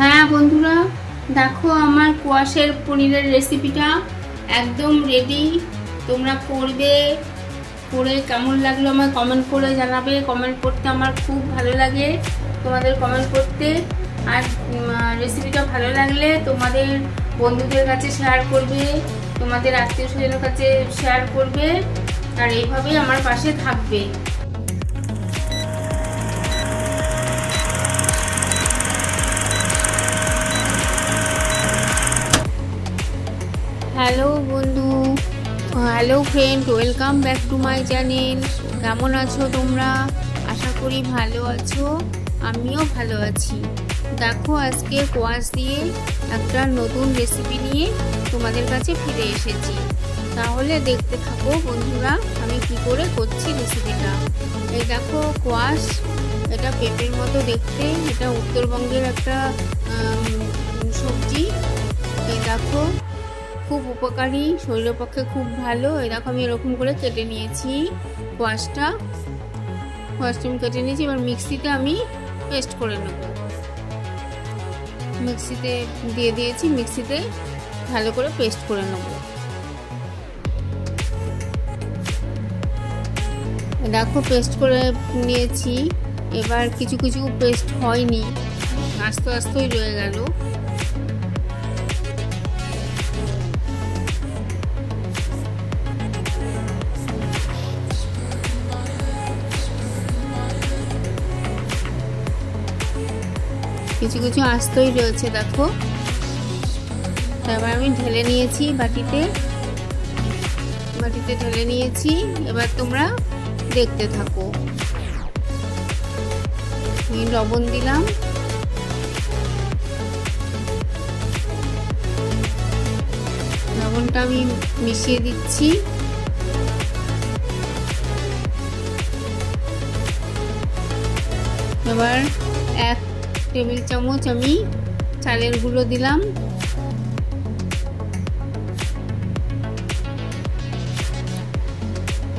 হ্যাঁ বন্ধুরা, দেখো আমার কোয়াশের পনিরের রেসিপিটা একদম রেডি। তোমরা করবে, করে কেমন লাগলো আমায় কমেন্ট করে জানাবে। কমেন্ট করতে আমার খুব ভালো লাগে, তোমাদের কমেন্ট করতে। আর রেসিপিটা ভালো লাগলে তোমাদের বন্ধুদের কাছে শেয়ার করবে, তোমাদের আত্মীয় স্বজনের কাছে শেয়ার করবে, আর এইভাবেই আমার পাশে থাকবে। হ্যালো বন্ধু, hello friend, welcome back to my channel. কেমন আছো তোমরা? আশা করি ভালো আছো, আমিও ভালো আছি। দেখো আজকে কোয়াশ দিয়ে একটা নতুন রেসিপি নিয়ে তোমাদের কাছে ফিরে এসেছি। তাহলে দেখতে থাকো বন্ধুরা, আমি কি করে করছি রেসিপিটা। এই দেখো কোয়াশ, এটা পেঁপের মতো দেখতে, এটা উত্তরবঙ্গের একটা সবজি। এই দেখো খুব উপকারী, শরীরের পক্ষে খুব ভালো। এরকম আমি এরকম করে কেটে নিয়েছি কোয়াশটা আমি কেটে নিয়েছি। এবার মিক্সিতে আমি পেস্ট করে নেব। মিক্সিতে দিয়ে দিয়েছি, মিক্সিতে ভালো করে পেস্ট করে নেব। দেখো পেস্ট করে নিয়েছি। এবার কিছু কিছু পেস্ট হয়নি, আস্তে আস্তেই রয়ে গেল। কিছু কিছু আস্তই রয়েছে দেখো। তারপর আমি ঢেলে নিয়েছি বাটিতে ঢেলে নিয়েছি। এবার তোমরা দেখতে থাকো। লবণ দিলাম, লবণটা আমি মিশিয়ে দিচ্ছি। এবার 1 টেবিল চামচ আমি চালের গুঁড়ো দিলাম,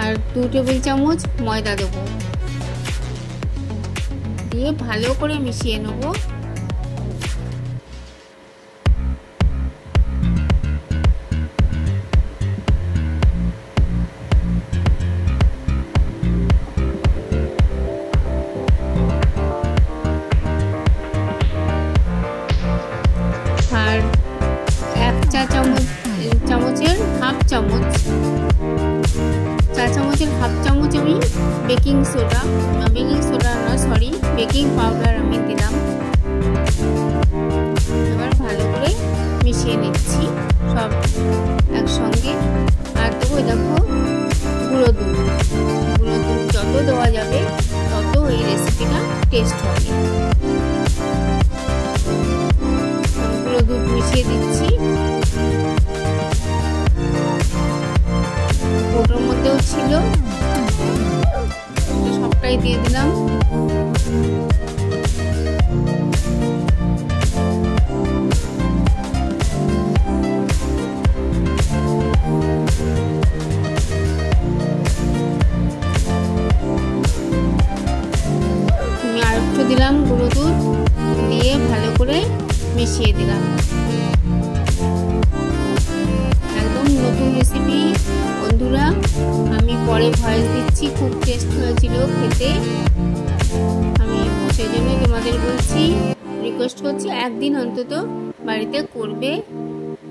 আর 2 টেবিল চামচ ময়দা দেবো। দিয়ে ভালো করে মিশিয়ে নেব। আর 1 চা চামচের হাফ চামচ, চা চামচের হাফ চামচ আমি বেকিং পাউডার আমি দিলাম। এবার ভালো করে মিশিয়ে নিচ্ছি সব একসঙ্গে। আর দেবো দেখো গুঁড়ো দুধ যত দেওয়া যাবে তত এই রেসিপিটা টেস্ট হবে। গুঁড়ো দুধ মিশিয়ে দিচ্ছি। ওটার মধ্যেও ছিল, সবটাই দিয়ে দিলাম। আমি আরেকটু দিলাম গুঁড়ো দুধ, দিয়ে ভালো করে মিশিয়ে দিলাম। একদম নতুন রেসিপি বন্ধুরা, আমি পরে ভয়েস দিচ্ছি। খুব টেস্ট হয়েছিল খেতে, আমি সেই জন্য তোমাদের বলছি, রিকোয়েস্ট করছি একদিন অন্তত বাড়িতে করবে।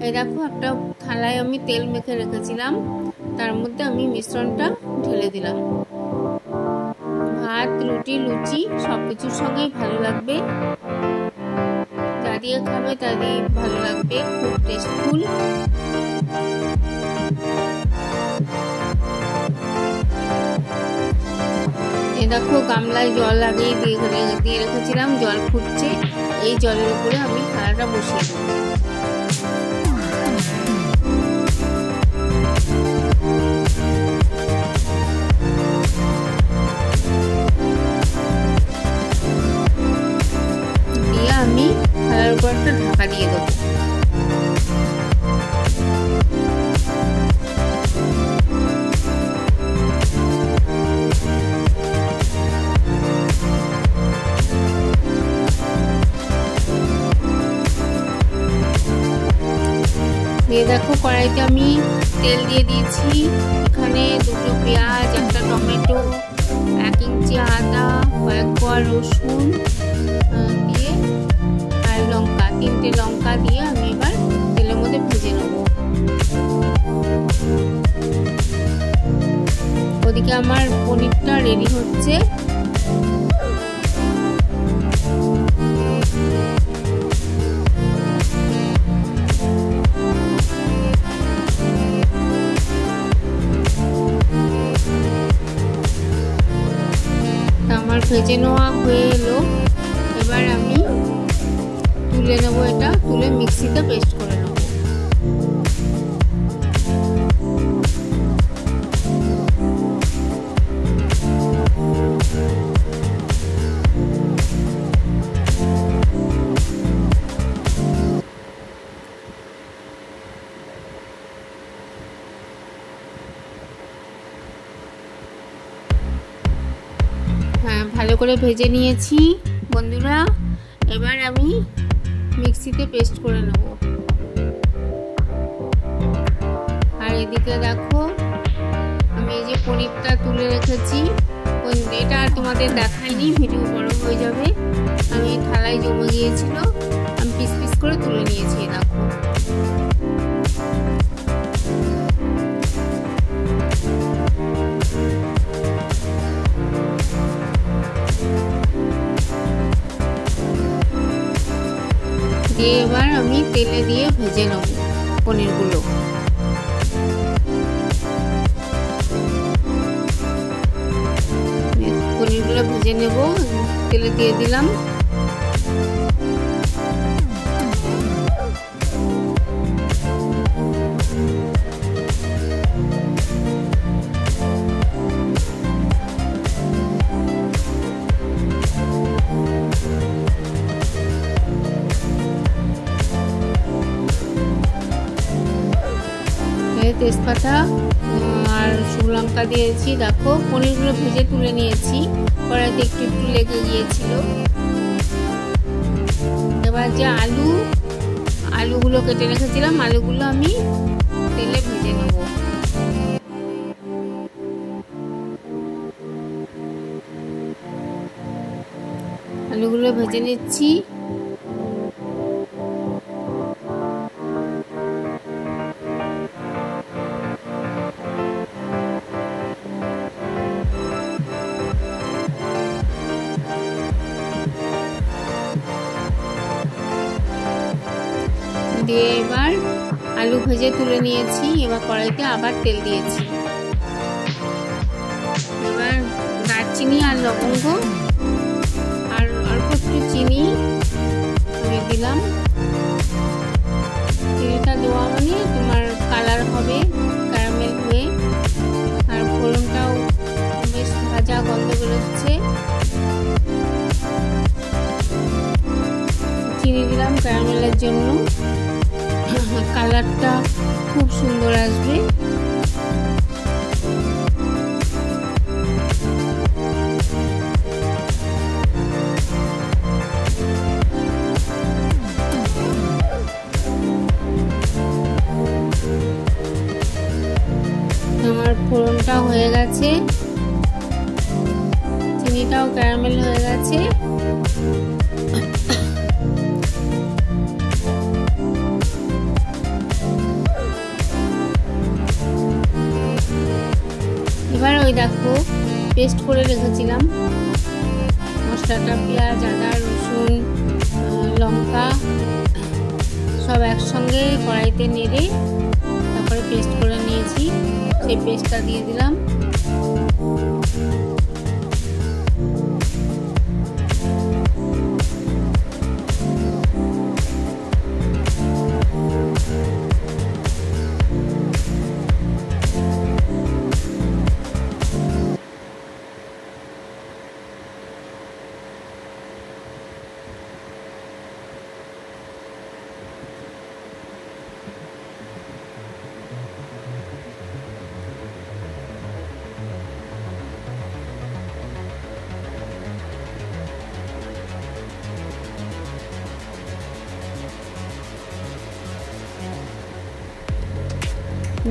এই দেখো একটা থালায় আমি তেল মেখে রেখেছিলাম, তার মধ্যে আমি মিশ্রণটা ঢেলে দিলাম। ভাত, রুটি, লুচি সব কিছুর সঙ্গেই ভালো লাগবে। যা দিয়ে খাবে তা দিয়ে ভালো লাগবে, খুব টেস্টফুল। দেখো গামলায় জল লাগিয়ে দিয়ে রেখেছিলাম, জল ফুটছে। এই জলের উপরে আমি থালাটা বসিয়ে দেবো। দিয়ে আমি থালার উপর একটা ঢাকা দিয়ে দেবো। দিয়ে দেখো কড়াইতে আমি তেল দিয়ে দিয়েছি। এখানে দুটো পেঁয়াজ, একটা টমেটো, 1 ইঞ্চি আদা, কয়েক কোয়া রসুন দিয়ে আর লঙ্কা, 3টে লঙ্কা দিয়ে আমি এবার তেলের মধ্যে ভেজে নেব। ওদিকে আমার পনিরটা রেডি হচ্ছে। আমার ভেজে নেওয়া হয়ে এলো। এবার আমি তুলে নেব, এটা তুলে মিক্সিতে পেস্ট করে নেব। হ্যাঁ, ভালো করে ভেজে নিয়েছি বন্ধুরা। এবার আমি মিক্সিতে পেস্ট করে নেব। আর এদিকে দেখো আমি এই যে পনিরটা তুলে রেখেছি, এটা আর তোমাদের দেখাইনি, ভিডিও বড় হয়ে যাবে। আমি থালায় জমে গিয়েছিল, আমি পিস পিস করে তুলে নিয়েছি। দেখো দিয়ে এবার আমি তেলে দিয়ে ভেজে নেব পনিরগুলো। পনিরগুলো ভেজে নেব, তেলে দিয়ে দিলাম। তেজপাতা আর শুকনো লঙ্কা দিয়েছি। দেখো পনিরগুলো ভেজে তুলে নিয়েছি, কড়াইতে একটু একটু লেগে গিয়েছিল। এবার যে আলুগুলো কেটে রেখেছিলাম, আলুগুলো আমি তেলে ভেজে নেব। আলুগুলো ভেজে নিচ্ছি। দিয়ে এবার আলু ভেজে তুলে নিয়েছি। এবার কড়াইতে আবার তেল দিয়েছি। এবার দারচিনি আর লবঙ্গ আর অল্প একটু চিনি আমি দিলাম। তেলটা দেওয়া মানে তোমার কালার হবে ক্যারামেল হয়ে, আর ফোড়নটাও বেশ ভাজা গন্ধ বেরোচ্ছে। চিনি দিলাম ক্যারামেলের জন্য, কালারটা খুব সুন্দর আসবে। আমার ফোড়নটা হয়ে গেছে, চিনিটাও ক্যারামেল হয়ে গেছে। এবার ওই দেখো পেস্ট করে রেখেছিলাম মশলাটা, পেঁয়াজ, আদা, রসুন, লঙ্কা সব একসঙ্গে কড়াইতে নেড়ে তারপরে পেস্ট করে নিয়েছি, সেই পেস্টটা দিয়ে দিলাম।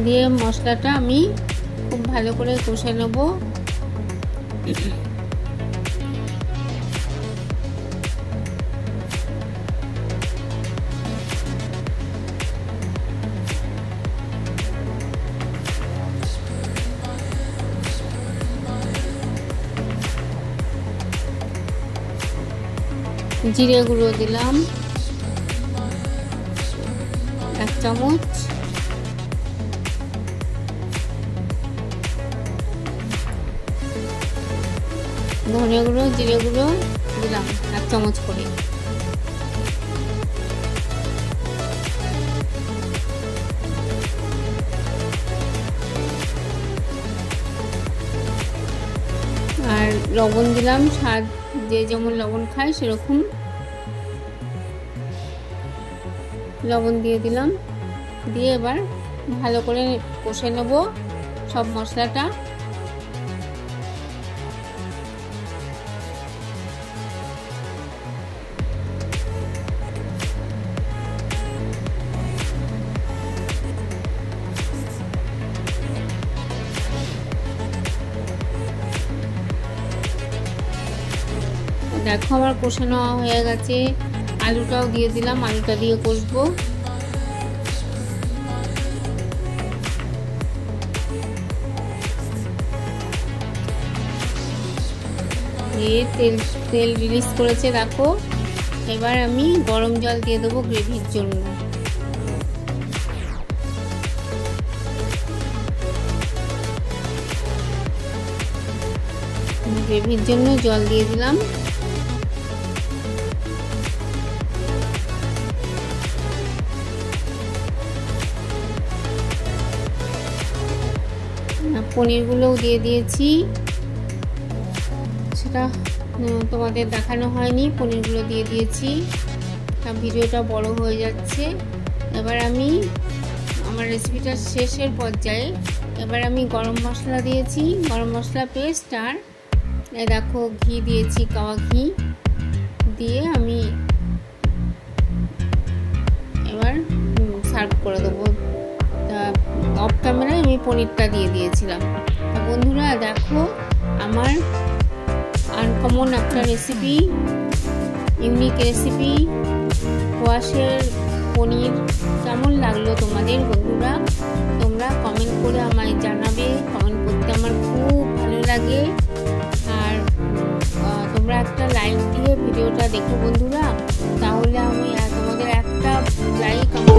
দিয়ে মশলাটা আমি খুব ভালো করে কষে নেব। জিরে গুঁড়ো দিলাম 1 চামচ, ধনে গুঁড়ো জিরে গুঁড়ো দিলাম 1 চামচ করে। আর লবণ দিলাম স্বাদ, যে যেমন লবণ খায় সেরকম লবণ দিয়ে দিলাম। দিয়ে এবার ভালো করে কষে নেব সব মশলাটা। দেখো আমার কষানো হয়ে গেছে, আলুটাও দিয়ে দিলাম, আলুটা দিয়ে কষবো। তেল রিলিজ করেছে দেখো। এবার আমি গরম জল দিয়ে দেবো গ্রেভির জন্য। গ্রেভির জন্য জল দিয়ে দিলাম। পনিরগুলোও দিয়ে দিয়েছি, সেটা তোমাদের দেখানো হয়নি, পনিরগুলো দিয়ে দিয়েছি। ভিডিওটা বড় হয়ে যাচ্ছে। এবার আমি আমার রেসিপিটা শেষের পর্যায়ে এবার আমি গরম মশলা দিয়েছি, গরম মশলা পেস্ট, আর দেখো ঘি দিয়েছি, কাওয়া ঘি দিয়ে আমি এবার সার্ভ করে দেবো। অফ ক্যামেরায় আমি পনিরটা দিয়ে দিয়েছিলাম। বন্ধুরা দেখো আমার আনকমন একটা রেসিপি, ইউনিক রেসিপি কোয়াশের পনির কেমন লাগলো তোমাদের বন্ধুরা? তোমরা কমেন্ট করে আমায় জানাবে। কমেন্ট করতে আমার খুব ভালো লাগে। আর তোমরা একটা লাইক দিয়ে ভিডিওটা দেখো বন্ধুরা, তাহলে আমি তোমাদের একটা লাইক আমার